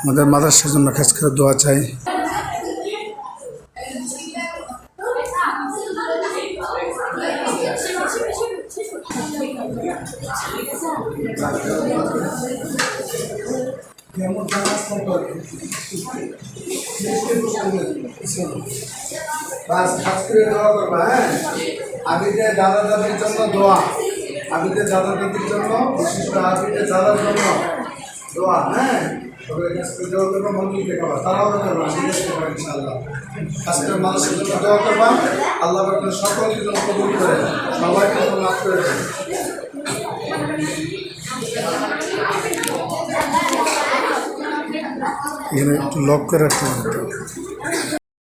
আমাদের মাদ্রাসার জন্য খাস করে দোয়া চাই। আবিদের দাদা দাদির জন্য দোয়া, আবিদের দাদা দাদির জন্য, বিশিষ্ট আবিদের দাদার জন্য দোয়া। হ্যাঁ, দোয়া করবো, মন্দির খাবার তারাও করবা, ইনশাআল্লাহ। আজকের মানুষের জন্য দোয়া করবা, আল্লাহ সকলকে জন্য কবুল করে, সবাইকে মাফ করে দেন। এখানে একটু লক করে রাখতে হবে।